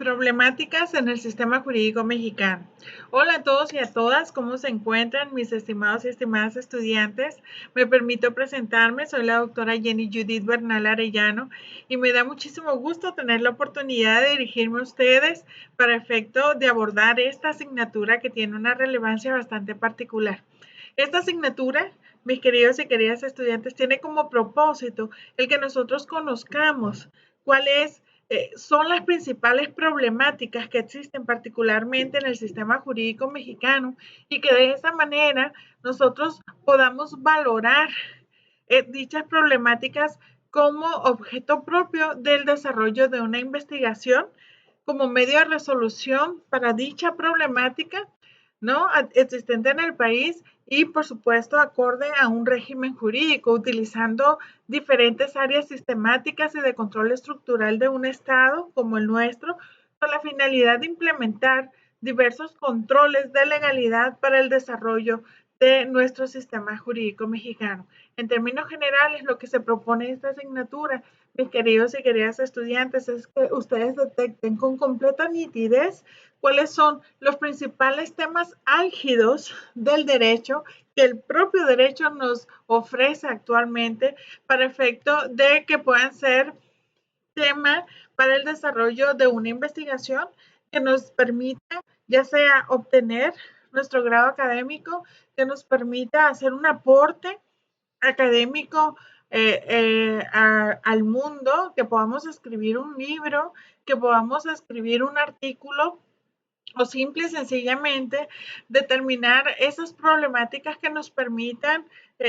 Problemáticas en el sistema jurídico mexicano. Hola a todos y a todas, ¿cómo se encuentran mis estimados y estimadas estudiantes? Me permito presentarme, soy la doctora Jenny Judith Bernal Arellano y me da muchísimo gusto tener la oportunidad de dirigirme a ustedes para efecto de abordar esta asignatura que tiene una relevancia bastante particular. Esta asignatura, mis queridos y queridas estudiantes, tiene como propósito el que nosotros conozcamos cuáles son las principales problemáticas que existen particularmente en el sistema jurídico mexicano y que de esa manera nosotros podamos valorar dichas problemáticas como objeto propio del desarrollo de una investigación como medio de resolución para dicha problemática, ¿no?, existente en el país y, por supuesto, acorde a un régimen jurídico, utilizando diferentes áreas sistemáticas y de control estructural de un Estado como el nuestro, con la finalidad de implementar diversos controles de legalidad para el desarrollo de nuestro sistema jurídico mexicano. En términos generales, lo que se propone en esta asignatura, mis queridos y queridas estudiantes, es que ustedes detecten con completa nitidez cuáles son los principales temas álgidos del derecho que el propio derecho nos ofrece actualmente para efecto de que puedan ser tema para el desarrollo de una investigación que nos permita ya sea obtener nuestro grado académico, que nos permita hacer un aporte académico al mundo, que podamos escribir un libro, que podamos escribir un artículo o simple y sencillamente determinar esas problemáticas que nos permitan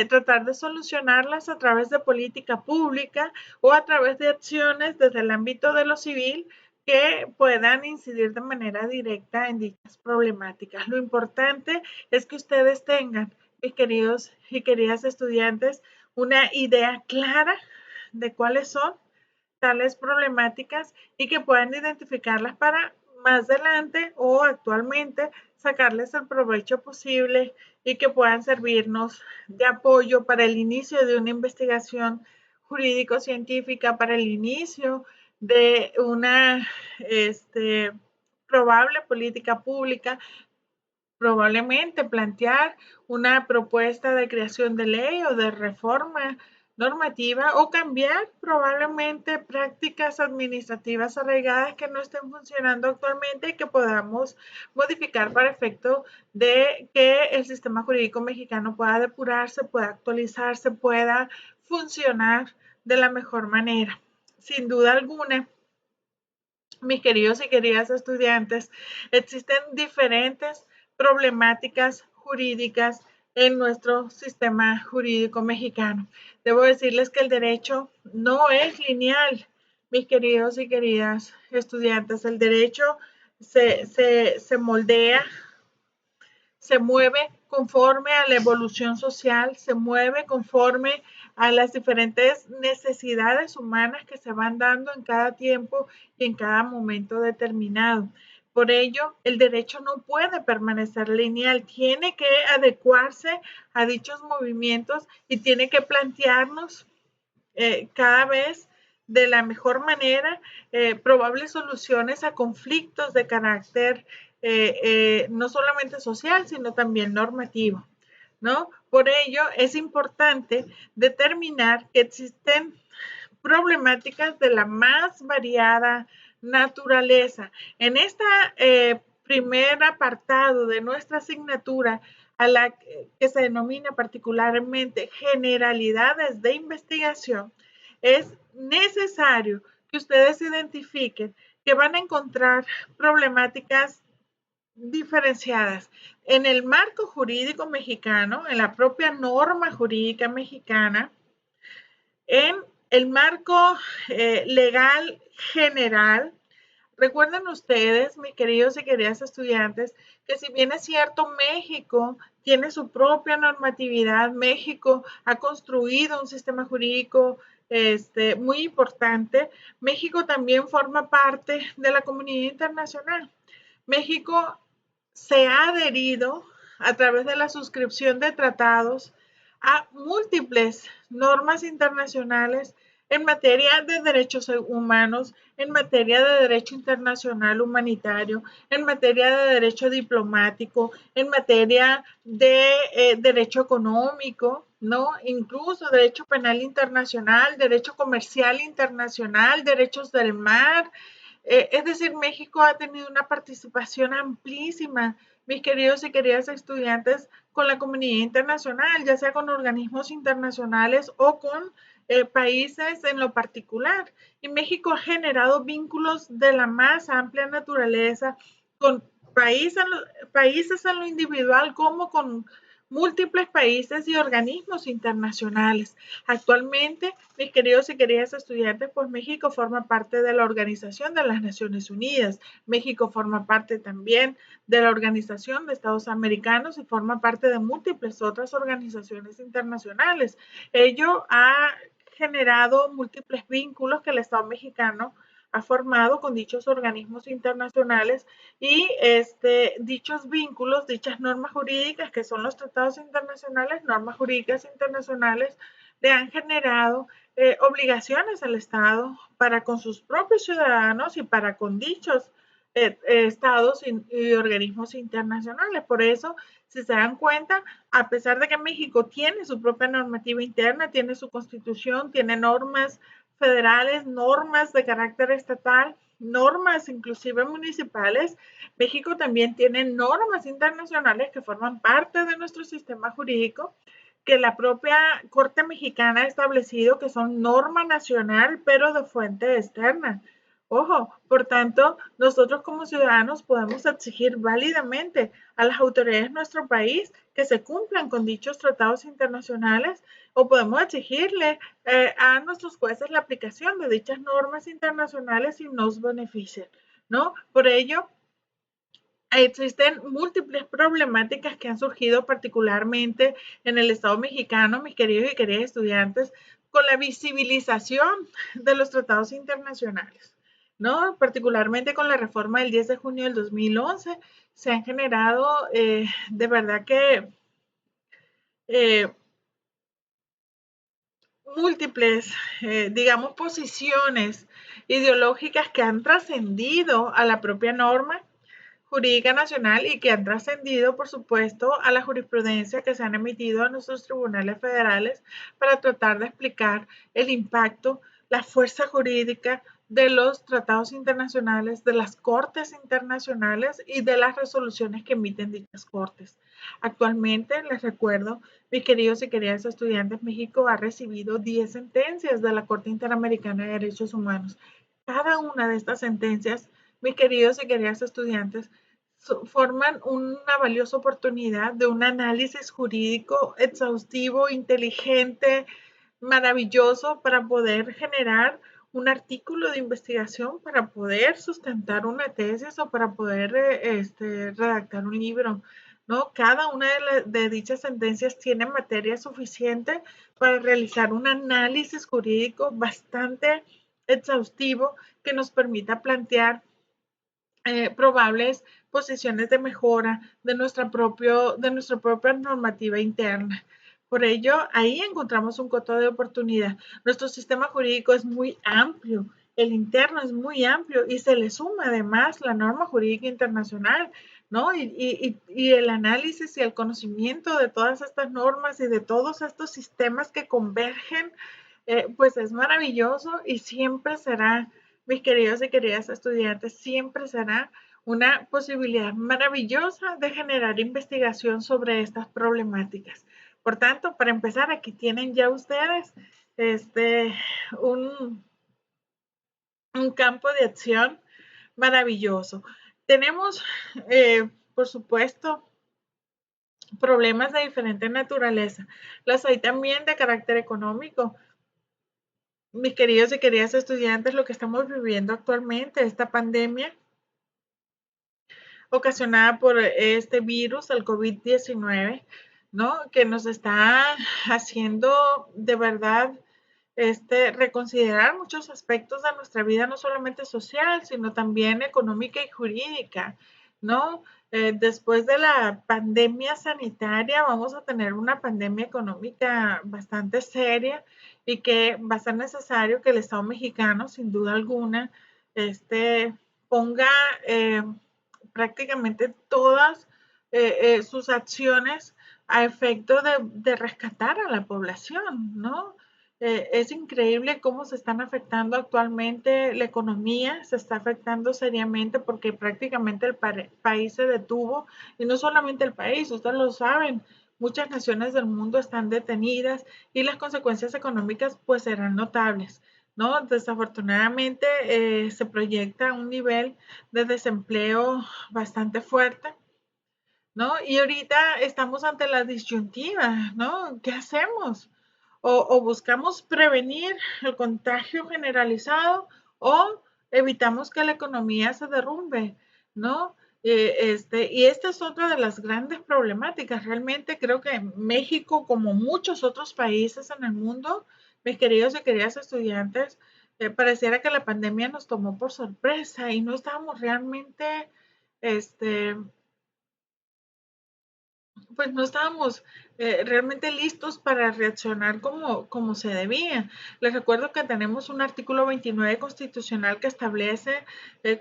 tratar de solucionarlas a través de política pública o a través de acciones desde el ámbito de lo civil que puedan incidir de manera directa en dichas problemáticas. Lo importante es que ustedes tengan, mis queridos y queridas estudiantes, una idea clara de cuáles son tales problemáticas y que puedan identificarlas para más adelante o actualmente sacarles el provecho posible y que puedan servirnos de apoyo para el inicio de una investigación jurídico-científica, para el inicio de una probable política pública, probablemente plantear una propuesta de creación de ley o de reforma normativa o cambiar probablemente prácticas administrativas arraigadas que no estén funcionando actualmente y que podamos modificar para efecto de que el sistema jurídico mexicano pueda depurarse, pueda actualizarse, pueda funcionar de la mejor manera. Sin duda alguna, mis queridos y queridas estudiantes, existen diferentes problemáticas jurídicas en nuestro sistema jurídico mexicano. Debo decirles que el derecho no es lineal, mis queridos y queridas estudiantes. El derecho se moldea, se mueve conforme a la evolución social, se mueve conforme a las diferentes necesidades humanas que se van dando en cada tiempo y en cada momento determinado. Por ello, el derecho no puede permanecer lineal, tiene que adecuarse a dichos movimientos y tiene que plantearnos cada vez de la mejor manera probables soluciones a conflictos de carácter no solamente social, sino también normativo, ¿no? Por ello, es importante determinar que existen problemáticas de la más variada naturaleza. En este primer apartado de nuestra asignatura, a la que se denomina particularmente generalidades de investigación, es necesario que ustedes identifiquen que van a encontrar problemáticas diferenciadas en el marco jurídico mexicano, en la propia norma jurídica mexicana, en el marco legal general. Recuerden ustedes, mis queridos y queridas estudiantes, que si bien es cierto, México tiene su propia normatividad, México ha construido un sistema jurídico muy importante, México también forma parte de la comunidad internacional. México se ha adherido a través de la suscripción de tratados a múltiples normas internacionales en materia de derechos humanos, en materia de derecho internacional humanitario, en materia de derecho diplomático, en materia de derecho económico, ¿no? Incluso derecho penal internacional, derecho comercial internacional, derechos del mar. Es decir, México ha tenido una participación amplísima, mis queridos y queridas estudiantes, con la comunidad internacional, ya sea con organismos internacionales o con países en lo particular. Y México ha generado vínculos de la más amplia naturaleza con países en lo individual como con múltiples países y organismos internacionales. Actualmente, mis queridos y queridas estudiantes, pues México forma parte de la Organización de las Naciones Unidas. México forma parte también de la Organización de Estados Americanos y forma parte de múltiples otras organizaciones internacionales. Ello ha generado múltiples vínculos que el Estado mexicano ha formado con dichos organismos internacionales y dichos vínculos, dichas normas jurídicas que son los tratados internacionales, normas jurídicas internacionales, le han generado obligaciones al Estado para con sus propios ciudadanos y para con dichos estados y organismos internacionales. Por eso, si se dan cuenta, a pesar de que México tiene su propia normativa interna, tiene su constitución, tiene normas federales, normas de carácter estatal, normas inclusive municipales, México también tiene normas internacionales que forman parte de nuestro sistema jurídico, que la propia Corte Mexicana ha establecido que son norma nacional, pero de fuente externa. Ojo, por tanto, nosotros como ciudadanos podemos exigir válidamente a las autoridades de nuestro país que se cumplan con dichos tratados internacionales o podemos exigirle a nuestros jueces la aplicación de dichas normas internacionales si nos benefician, ¿no? Por ello, existen múltiples problemáticas que han surgido particularmente en el Estado mexicano, mis queridos y queridas estudiantes, con la visibilización de los tratados internacionales, ¿no? Particularmente con la reforma del 10 de junio del 2011, se han generado de verdad que múltiples, digamos, posiciones ideológicas que han trascendido a la propia norma jurídica nacional y que han trascendido, por supuesto, a la jurisprudencia que se han emitido en nuestros tribunales federales para tratar de explicar el impacto, la fuerza jurídica de los tratados internacionales, de las cortes internacionales y de las resoluciones que emiten dichas cortes. Actualmente, les recuerdo, mis queridos y queridas estudiantes, México ha recibido 10 sentencias de la Corte Interamericana de Derechos Humanos. Cada una de estas sentencias, mis queridos y queridas estudiantes, forman una valiosa oportunidad de un análisis jurídico exhaustivo, inteligente, maravilloso para poder generar un artículo de investigación, para poder sustentar una tesis o para poder redactar un libro, ¿no? Cada una de dichas sentencias tiene materia suficiente para realizar un análisis jurídico bastante exhaustivo que nos permita plantear probables posiciones de mejora de nuestra propia normativa interna. Por ello, ahí encontramos un coto de oportunidad. Nuestro sistema jurídico es muy amplio, el interno es muy amplio y se le suma además la norma jurídica internacional, ¿no? Y el análisis y el conocimiento de todas estas normas y de todos estos sistemas que convergen, pues es maravilloso y siempre será, mis queridos y queridas estudiantes, siempre será una posibilidad maravillosa de generar investigación sobre estas problemáticas. Por tanto, para empezar, aquí tienen ya ustedes un, un campo de acción maravilloso. Tenemos, por supuesto, problemas de diferente naturaleza. Los hay también de carácter económico. Mis queridos y queridas estudiantes, lo que estamos viviendo actualmente, esta pandemia ocasionada por este virus, el COVID-19, ¿no? Que nos está haciendo de verdad reconsiderar muchos aspectos de nuestra vida, no solamente social, sino también económica y jurídica, ¿no? Después de la pandemia sanitaria, vamos a tener una pandemia económica bastante seria y que va a ser necesario que el Estado mexicano, sin duda alguna, ponga prácticamente todas sus acciones a efecto de rescatar a la población, ¿no? Es increíble cómo se están afectando actualmente la economía, se está afectando seriamente porque prácticamente el país se detuvo y no solamente el país, ustedes lo saben, muchas naciones del mundo están detenidas y las consecuencias económicas pues serán notables, ¿no? Desafortunadamente se proyecta un nivel de desempleo bastante fuerte, ¿no? Y ahorita estamos ante la disyuntiva, ¿no? ¿Qué hacemos? O buscamos prevenir el contagio generalizado o evitamos que la economía se derrumbe, ¿no? Y esta es otra de las grandes problemáticas. Realmente creo que México, como muchos otros países en el mundo, mis queridos y queridas estudiantes, pareciera que la pandemia nos tomó por sorpresa y no estábamos realmente, este, pues no estábamos realmente listos para reaccionar como se debía. Les recuerdo que tenemos un artículo 29 constitucional que establece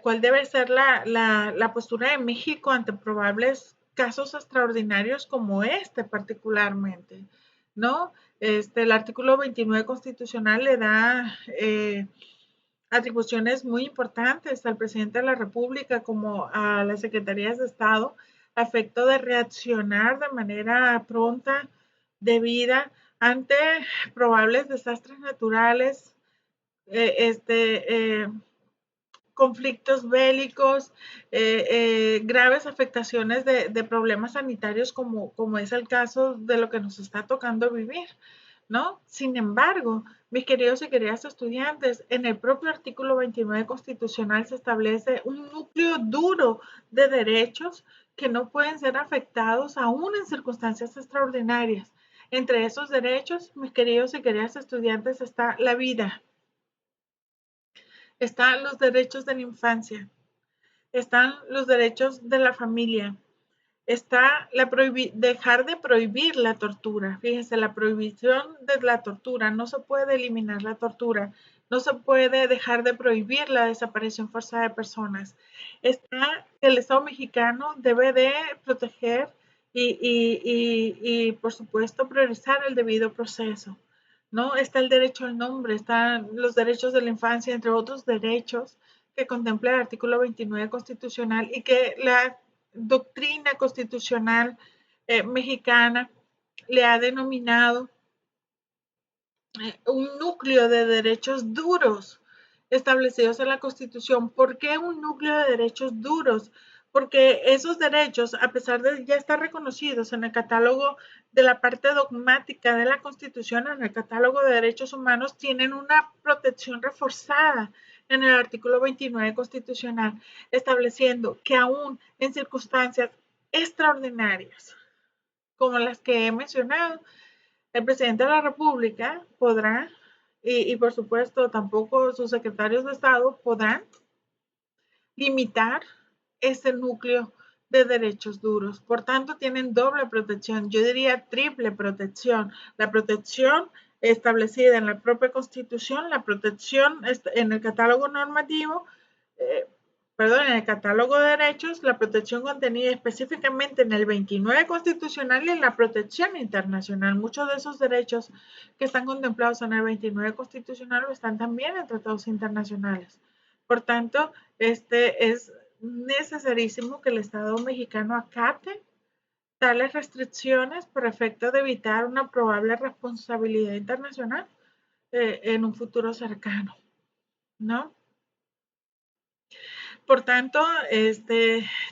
cuál debe ser la postura de México ante probables casos extraordinarios como este particularmente, ¿no? El artículo 29 constitucional le da atribuciones muy importantes al presidente de la República como a las secretarías de Estado a efecto de reaccionar de manera pronta, debida, ante probables desastres naturales, eh, este, eh, conflictos bélicos, graves afectaciones de problemas sanitarios como es el caso de lo que nos está tocando vivir, ¿no? Sin embargo, mis queridos y queridas estudiantes, en el propio artículo 29 constitucional se establece un núcleo duro de derechos que no pueden ser afectados aún en circunstancias extraordinarias. Entre esos derechos, mis queridos y queridas estudiantes, está la vida, están los derechos de la infancia, están los derechos de la familia, está dejar de prohibir la tortura. Fíjense, la prohibición de la tortura, no se puede eliminar la tortura, no se puede dejar de prohibir la desaparición forzada de personas. Está el Estado mexicano debe de proteger y por supuesto priorizar el debido proceso. ¿No? Está el derecho al nombre, están los derechos de la infancia, entre otros derechos que contempla el artículo 29 constitucional y que la doctrina constitucional mexicana le ha denominado un núcleo de derechos duros establecidos en la Constitución. ¿Por qué un núcleo de derechos duros? Porque esos derechos, a pesar de ya estar reconocidos en el catálogo de la parte dogmática de la Constitución, en el catálogo de derechos humanos, tienen una protección reforzada en el artículo 29 constitucional, estableciendo que aún en circunstancias extraordinarias, como las que he mencionado, el presidente de la República podrá, por supuesto tampoco sus secretarios de Estado podrán limitar ese núcleo de derechos duros. Por tanto, tienen doble protección, yo diría triple protección. La protección establecida en la propia Constitución, la protección en el catálogo normativo, eh, en el catálogo de derechos, la protección contenida específicamente en el 29 constitucional y en la protección internacional. Muchos de esos derechos que están contemplados en el 29 constitucional están también en tratados internacionales. Por tanto, es necesarísimo que el Estado mexicano acate tales restricciones por efecto de evitar una probable responsabilidad internacional en un futuro cercano, ¿no? Por tanto,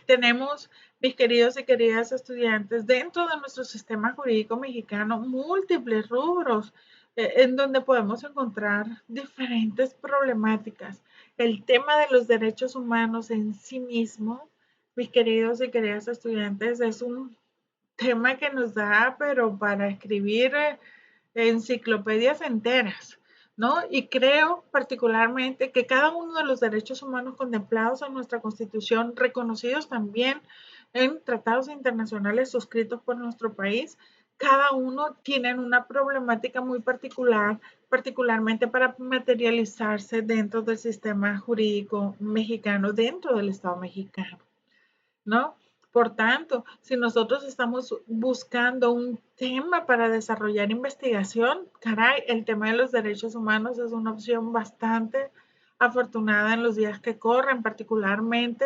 tenemos, mis queridos y queridas estudiantes, dentro de nuestro sistema jurídico mexicano, múltiples rubros en donde podemos encontrar diferentes problemáticas. El tema de los derechos humanos en sí mismo, mis queridos y queridas estudiantes, es un tema que nos da, pero para escribir enciclopedias enteras, ¿no? Y creo particularmente que cada uno de los derechos humanos contemplados en nuestra Constitución, reconocidos también en tratados internacionales suscritos por nuestro país, cada uno tiene una problemática muy particular, particularmente para materializarse dentro del sistema jurídico mexicano, dentro del Estado mexicano, ¿no? Por tanto, si nosotros estamos buscando un tema para desarrollar investigación, caray, el tema de los derechos humanos es una opción bastante afortunada en los días que corren, particularmente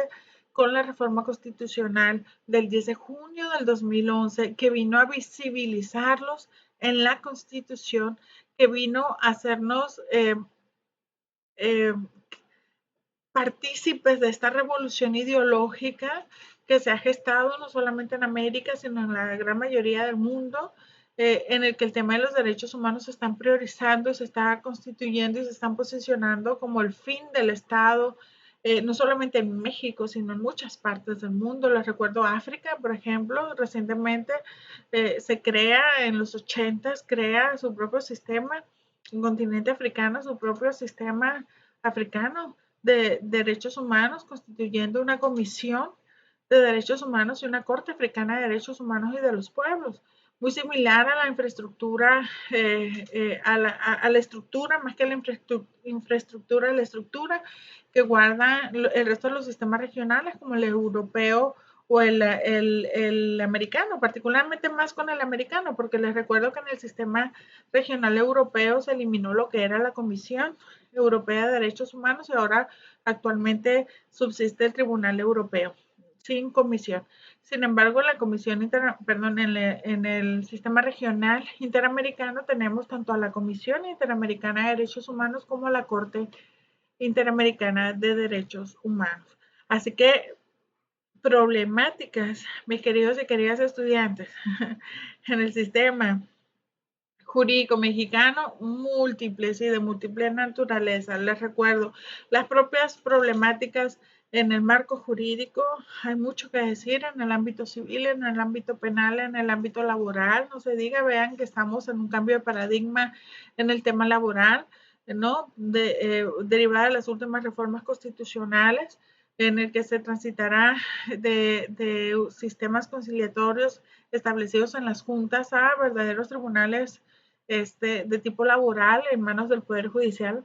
con la reforma constitucional del 10 de junio del 2011, que vino a visibilizarlos en la Constitución, que vino a hacernos eh, partícipes de esta revolución ideológica que se ha gestado no solamente en América, sino en la gran mayoría del mundo, en el que el tema de los derechos humanos se están priorizando, se está constituyendo y se están posicionando como el fin del Estado, no solamente en México, sino en muchas partes del mundo. Les recuerdo África, por ejemplo, recientemente se crea en los 80s, crea su propio sistema, un continente africano, su propio sistema africano de Derechos Humanos, constituyendo una comisión de derechos humanos y una Corte Africana de Derechos Humanos y de los Pueblos, muy similar a la infraestructura, a la estructura, más que a la infraestructura, la estructura que guarda el resto de los sistemas regionales, como el europeo o el americano, particularmente más con el americano, porque les recuerdo que en el sistema regional europeo se eliminó lo que era la Comisión Europea de Derechos Humanos y ahora actualmente subsiste el Tribunal Europeo sin comisión. Sin embargo, en la Comisión en el sistema regional interamericano tenemos tanto a la Comisión Interamericana de Derechos Humanos como a la Corte Interamericana de Derechos Humanos. Así que problemáticas, mis queridos y queridas estudiantes, en el sistema jurídico mexicano, múltiples y de múltiple naturaleza. Les recuerdo, las propias problemáticas en el marco jurídico, hay mucho que decir en el ámbito civil, en el ámbito penal, en el ámbito laboral, no se diga, vean que estamos en un cambio de paradigma en el tema laboral, ¿no? Derivada de las últimas reformas constitucionales, en el que se transitará de sistemas conciliatorios establecidos en las juntas a verdaderos tribunales de tipo laboral en manos del Poder Judicial.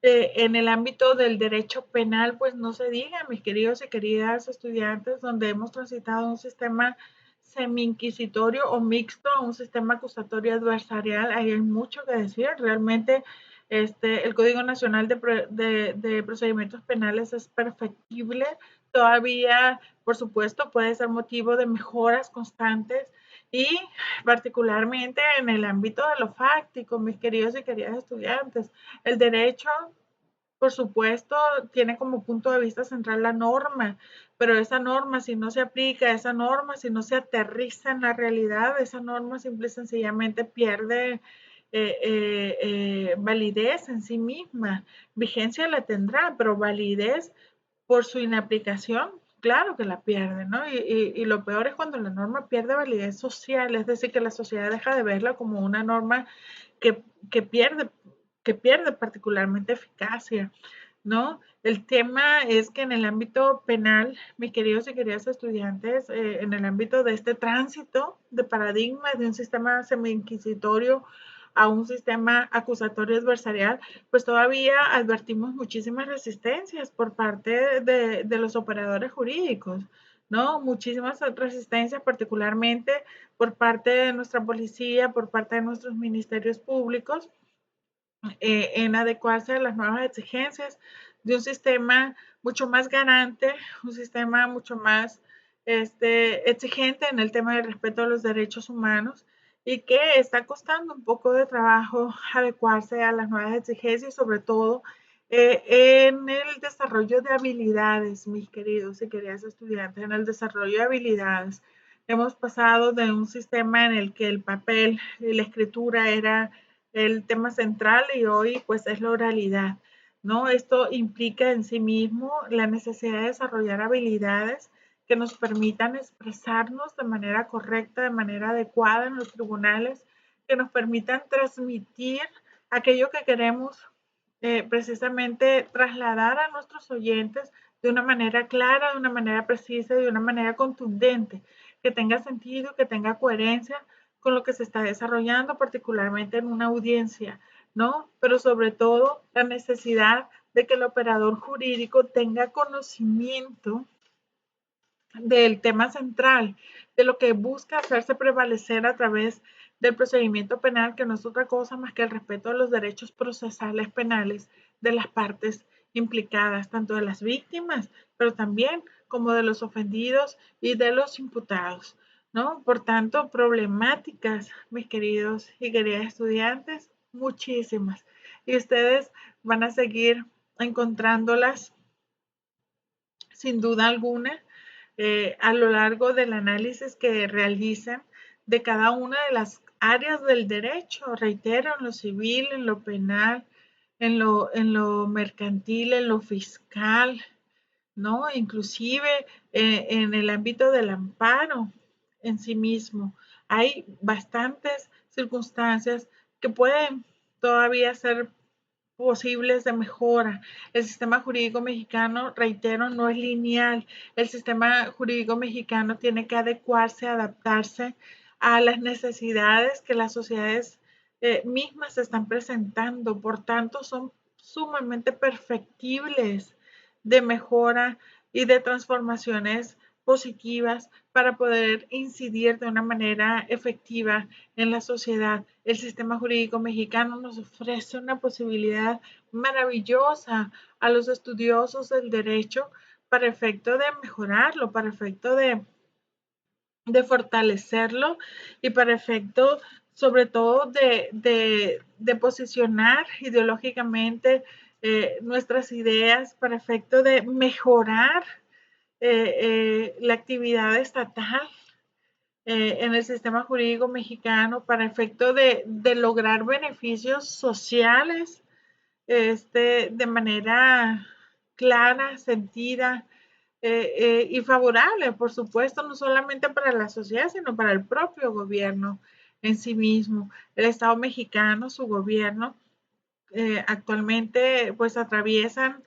En el ámbito del derecho penal, pues no se diga, mis queridos y queridas estudiantes, donde hemos transitado un sistema semi-inquisitorio o mixto a un sistema acusatorio adversarial, ahí hay mucho que decir. Realmente el Código Nacional de Procedimientos Penales es perfectible, todavía, por supuesto, puede ser motivo de mejoras constantes y particularmente en el ámbito de lo fáctico, mis queridos y queridas estudiantes. El derecho, por supuesto, tiene como punto de vista central la norma, pero esa norma, si no se aplica, esa norma, si no se aterriza en la realidad, esa norma simple y sencillamente pierde validez en sí misma. Vigencia la tendrá, pero validez por su inaplicación, claro que la pierde, ¿no? Y lo peor es cuando la norma pierde validez social, es decir, que la sociedad deja de verla como una norma que, que pierde que pierde particularmente eficacia, ¿no? El tema es que en el ámbito penal, mis queridos y queridas estudiantes, en el ámbito de este tránsito de paradigma de un sistema semi-inquisitorio a un sistema acusatorio adversarial, pues todavía advertimos muchísimas resistencias por parte de los operadores jurídicos, ¿no? Muchísimas resistencias, particularmente por parte de nuestra policía, por parte de nuestros ministerios públicos, en adecuarse a las nuevas exigencias de un sistema mucho más garante, un sistema mucho más exigente en el tema del respeto a los derechos humanos y que está costando un poco de trabajo adecuarse a las nuevas exigencias, sobre todo en el desarrollo de habilidades, mis queridos y queridas estudiantes, en el desarrollo de habilidades. Hemos pasado de un sistema en el que el papel y la escritura era el tema central y hoy pues es la oralidad, ¿no? Esto implica en sí mismo la necesidad de desarrollar habilidades que nos permitan expresarnos de manera correcta, de manera adecuada en los tribunales, que nos permitan transmitir aquello que queremos precisamente trasladar a nuestros oyentes de una manera clara, de una manera precisa y de una manera contundente, que tenga sentido, que tenga coherencia con lo que se está desarrollando, particularmente en una audiencia, ¿no? Pero sobre todo la necesidad de que el operador jurídico tenga conocimiento del tema central, de lo que busca hacerse prevalecer a través del procedimiento penal, que no es otra cosa más que el respeto de los derechos procesales penales de las partes implicadas, tanto de las víctimas, pero también como de los ofendidos y de los imputados, ¿no? Por tanto, problemáticas, mis queridos y queridas estudiantes, muchísimas. Y ustedes van a seguir encontrándolas sin duda alguna a lo largo del análisis que realizan de cada una de las áreas del derecho, reitero, en lo civil, en lo penal, en lo mercantil, en lo fiscal, ¿no? Inclusive en el ámbito del amparo en sí mismo. Hay bastantes circunstancias que pueden todavía ser posibles de mejora. El sistema jurídico mexicano, reitero, no es lineal. El sistema jurídico mexicano tiene que adecuarse, adaptarse a las necesidades que las sociedades mismas están presentando. Por tanto, son sumamente perfectibles de mejora y de transformaciones positivas para poder incidir de una manera efectiva en la sociedad. El sistema jurídico mexicano nos ofrece una posibilidad maravillosa a los estudiosos del derecho para efecto de mejorarlo, para efecto de fortalecerlo y para efecto sobre todo de posicionar ideológicamente nuestras ideas para efecto de mejorar la actividad estatal en el sistema jurídico mexicano para efecto de lograr beneficios sociales de manera clara, sentida y favorable, por supuesto, no solamente para la sociedad, sino para el propio gobierno en sí mismo. El Estado mexicano, su gobierno, actualmente pues atraviesan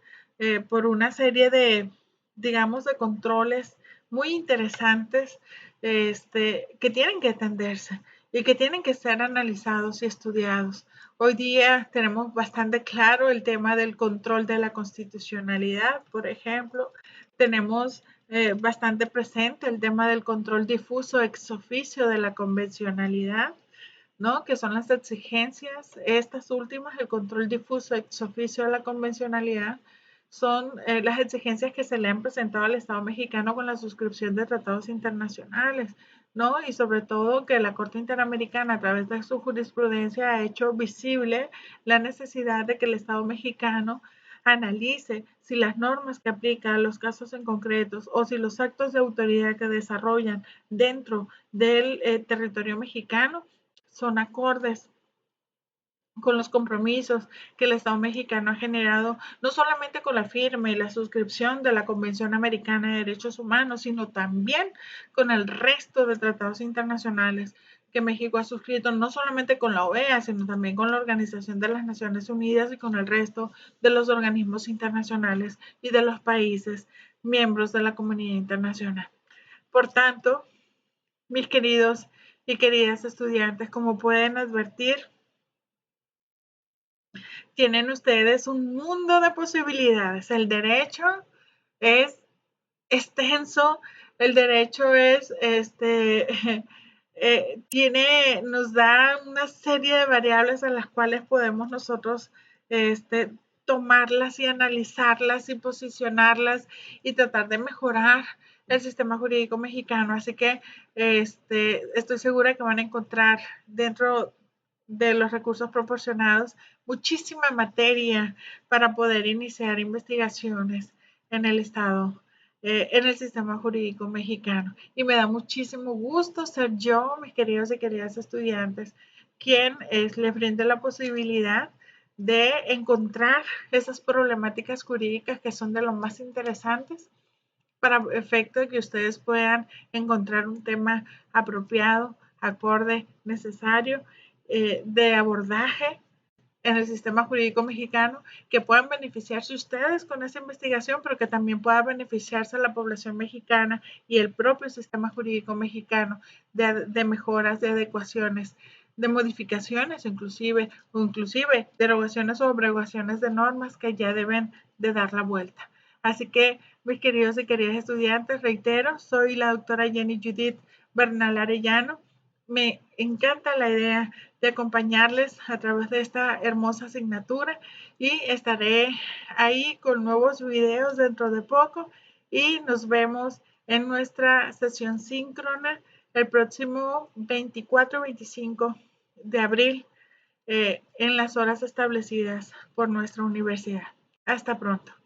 por una serie de, digamos, de controles muy interesantes que tienen que atenderse y que tienen que ser analizados y estudiados. Hoy día tenemos bastante claro el tema del control de la constitucionalidad, por ejemplo. Tenemos bastante presente el tema del control difuso ex oficio de la convencionalidad, ¿no? Que son las exigencias, estas últimas, el control difuso ex oficio de la convencionalidad, son las exigencias que se le han presentado al Estado mexicano con la suscripción de tratados internacionales, ¿no? Y sobre todo que la Corte Interamericana, a través de su jurisprudencia, ha hecho visible la necesidad de que el Estado mexicano analice si las normas que aplica a los casos en concretos o si los actos de autoridad que desarrollan dentro del territorio mexicano son acordes con los compromisos que el Estado mexicano ha generado, no solamente con la firma y la suscripción de la Convención Americana de Derechos Humanos, sino también con el resto de tratados internacionales que México ha suscrito, no solamente con la OEA, sino también con la Organización de las Naciones Unidas y con el resto de los organismos internacionales y de los países miembros de la comunidad internacional. Por tanto, mis queridos y queridas estudiantes, como pueden advertir, tienen ustedes un mundo de posibilidades. El derecho es extenso, el derecho es, nos da una serie de variables a las cuales podemos nosotros tomarlas y analizarlas y posicionarlas y tratar de mejorar el sistema jurídico mexicano. Así que estoy segura que van a encontrar dentro de los recursos proporcionados muchísima materia para poder iniciar investigaciones en el Estado, en el sistema jurídico mexicano. Y me da muchísimo gusto ser yo, mis queridos y queridas estudiantes, quien les brinde la posibilidad de encontrar esas problemáticas jurídicas que son de lo más interesantes para efecto de que ustedes puedan encontrar un tema apropiado, acorde, necesario, de abordaje en el sistema jurídico mexicano, que puedan beneficiarse ustedes con esa investigación, pero que también pueda beneficiarse la población mexicana y el propio sistema jurídico mexicano de mejoras, de adecuaciones, de modificaciones inclusive, o inclusive derogaciones o abrogaciones de normas que ya deben de dar la vuelta. Así que, mis queridos y queridas estudiantes, reitero, soy la doctora Jenny Judith Bernal Arellano. Me encanta la idea de acompañarles a través de esta hermosa asignatura y estaré ahí con nuevos videos dentro de poco y nos vemos en nuestra sesión síncrona el próximo 24-25 de abril en las horas establecidas por nuestra universidad. Hasta pronto.